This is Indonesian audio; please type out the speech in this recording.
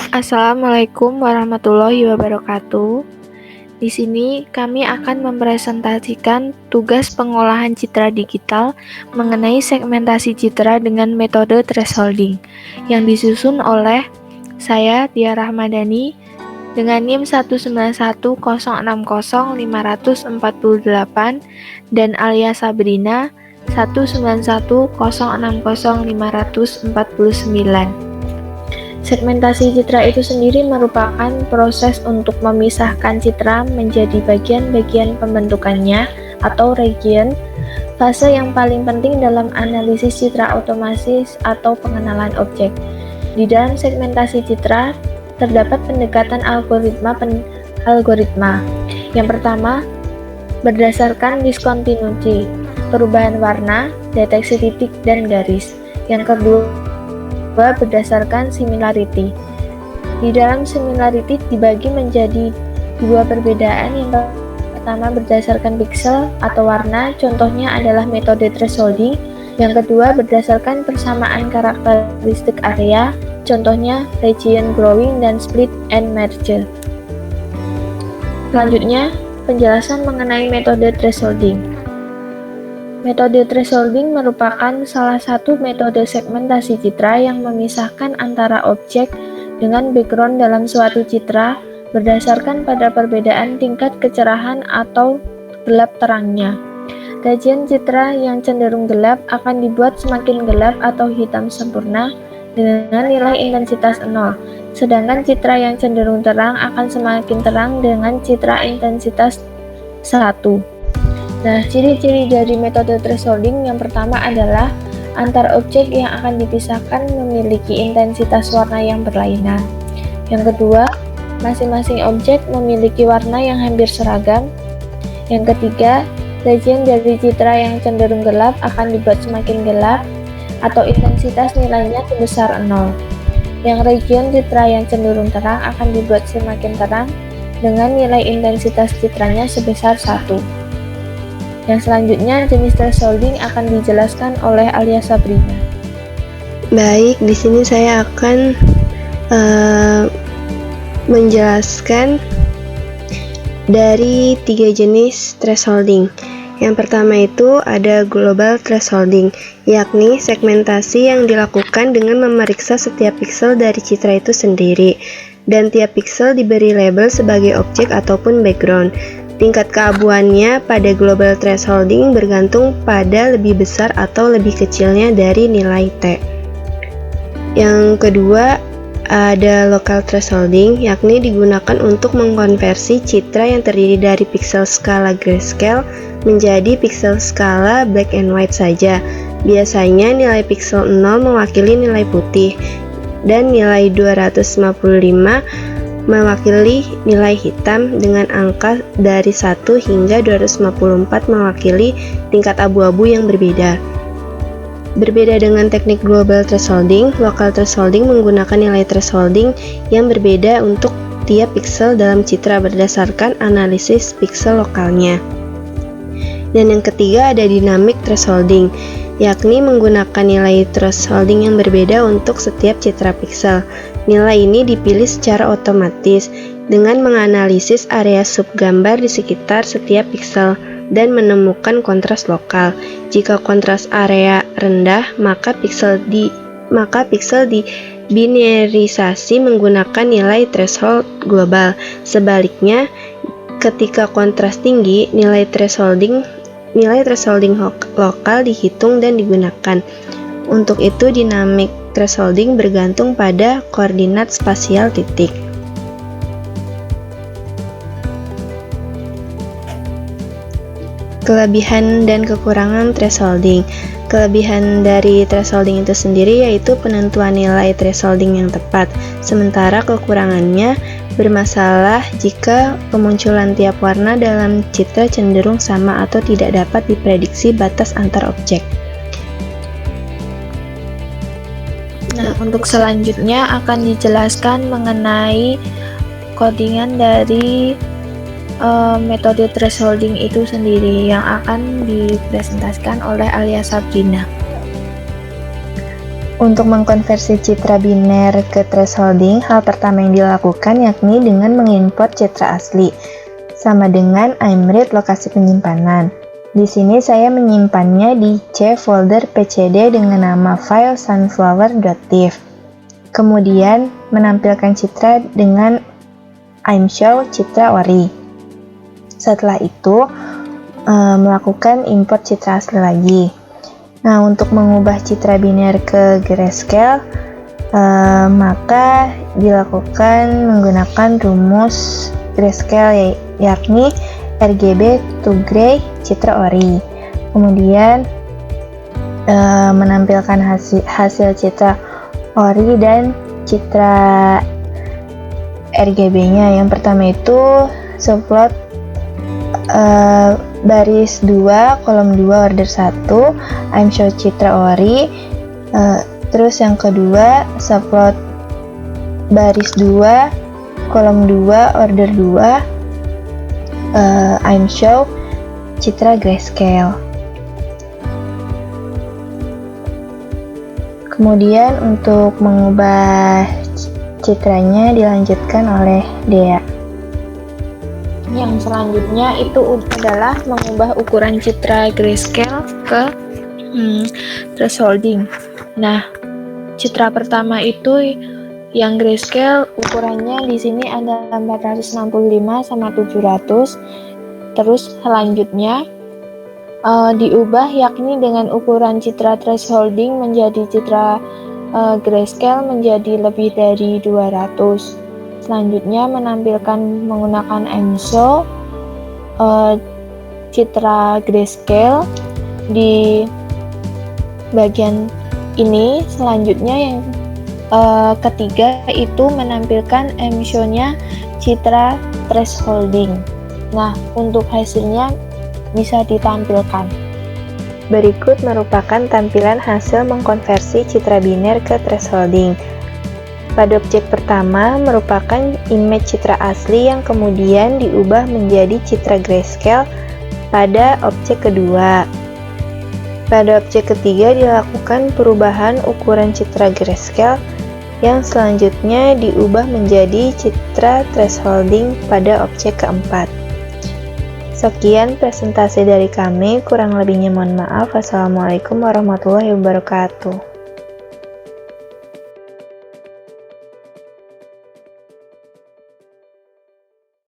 Assalamualaikum warahmatullahi wabarakatuh. Di sini kami akan mempresentasikan tugas pengolahan citra digital mengenai segmentasi citra dengan metode thresholding yang disusun oleh saya, Tia Rahmadani, dengan NIM 191060548 dan Alia Sabrina 191060549. Segmentasi citra itu sendiri merupakan proses untuk memisahkan citra menjadi bagian-bagian pembentukannya atau region, fase yang paling penting dalam analisis citra otomatis atau pengenalan objek. Di dalam segmentasi citra, terdapat pendekatan algoritma. Yang pertama, berdasarkan discontinuity, perubahan warna, deteksi titik dan garis. Yang kedua, berdasarkan similarity. Di dalam similarity dibagi menjadi dua perbedaan. Yang pertama berdasarkan pixel atau warna, contohnya adalah metode thresholding. Yang kedua berdasarkan persamaan karakteristik area, contohnya region growing dan split and merge. Selanjutnya, penjelasan mengenai metode thresholding. Metode thresholding merupakan salah satu metode segmentasi citra yang memisahkan antara objek dengan background dalam suatu citra berdasarkan pada perbedaan tingkat kecerahan atau gelap terangnya. Region citra yang cenderung gelap akan dibuat semakin gelap atau hitam sempurna dengan nilai intensitas 0, sedangkan citra yang cenderung terang akan semakin terang dengan citra intensitas 1. Nah, ciri-ciri dari metode thresholding yang pertama adalah antar objek yang akan dipisahkan memiliki intensitas warna yang berlainan. Yang kedua, masing-masing objek memiliki warna yang hampir seragam. Yang ketiga, region dari citra yang cenderung gelap akan dibuat semakin gelap atau intensitas nilainya sebesar 0. Yang region citra yang cenderung terang akan dibuat semakin terang dengan nilai intensitas citranya sebesar 1. Yang selanjutnya, jenis thresholding akan dijelaskan oleh Alia Sabrina. Baik, di sini saya akan menjelaskan dari 3 jenis thresholding. Yang pertama itu ada global thresholding, yakni segmentasi yang dilakukan dengan memeriksa setiap pixel dari citra itu sendiri, dan tiap pixel diberi label sebagai objek ataupun background. Tingkat keabuannya pada global thresholding bergantung pada lebih besar atau lebih kecilnya dari nilai T. Yang kedua ada local thresholding, yakni digunakan untuk mengkonversi citra yang terdiri dari pixel skala grayscale menjadi pixel skala black and white saja. Biasanya nilai pixel 0 mewakili nilai putih dan nilai 255 mewakili nilai hitam dengan angka dari 1 hingga 254 mewakili tingkat abu-abu yang berbeda. Berbeda dengan teknik global thresholding, local thresholding menggunakan nilai thresholding yang berbeda untuk tiap pixel dalam citra berdasarkan analisis pixel lokalnya. Dan yang ketiga ada dynamic thresholding, yakni menggunakan nilai thresholding yang berbeda untuk setiap citra pixel. Nilai ini dipilih secara otomatis dengan menganalisis area subgambar di sekitar setiap pixel dan menemukan kontras lokal. Jika kontras area rendah, maka pixel dibinarisasi menggunakan nilai threshold global. Sebaliknya, ketika kontras tinggi, nilai thresholding lokal dihitung dan digunakan. Untuk itu, dynamic thresholding bergantung pada koordinat spasial titik. Kelebihan dan kekurangan thresholding. Kelebihan dari thresholding itu sendiri yaitu penentuan nilai thresholding yang tepat, sementara kekurangannya bermasalah jika pemunculan tiap warna dalam citra cenderung sama atau tidak dapat diprediksi batas antar objek. Nah, untuk selanjutnya akan dijelaskan mengenai codingan dari metode thresholding itu sendiri yang akan dipresentasikan oleh Alia Sabrina. Untuk mengkonversi citra biner ke thresholding, hal pertama yang dilakukan yakni dengan mengimport citra asli, sama dengan imread lokasi penyimpanan. Di sini saya menyimpannya di C folder PCD dengan nama file sunflower.tif. Kemudian menampilkan citra dengan imshow citra ori. Setelah itu, melakukan import citra asli lagi. Nah, untuk mengubah citra biner ke grayscale, maka dilakukan menggunakan rumus grayscale, yakni RGB to gray citra ori. Kemudian menampilkan hasil citra ori dan citra RGB-nya. Yang pertama itu subplot baris 2, kolom 2, order 1, imshow citra ori. Terus yang kedua, subplot baris 2, kolom 2, order 2, imshow citra grayscale. Kemudian untuk mengubah citranya dilanjutkan oleh Dea. Yang selanjutnya itu adalah mengubah ukuran citra grayscale ke thresholding. Nah, citra pertama itu yang grayscale ukurannya di sini ada 465 sama 700. Terus selanjutnya diubah yakni dengan ukuran citra thresholding menjadi citra grayscale menjadi lebih dari 200. Selanjutnya menampilkan menggunakan imshow citra grayscale di bagian ini. Selanjutnya yang ketiga itu menampilkan imshow-nya citra thresholding. Nah, untuk hasilnya bisa ditampilkan. Berikut merupakan tampilan hasil mengkonversi citra biner ke thresholding. Pada objek pertama merupakan image citra asli yang kemudian diubah menjadi citra grayscale pada objek kedua. Pada objek ketiga dilakukan perubahan ukuran citra grayscale yang selanjutnya diubah menjadi citra thresholding pada objek keempat. Sekian presentasi dari kami, kurang lebihnya mohon maaf. Wassalamualaikum warahmatullahi wabarakatuh.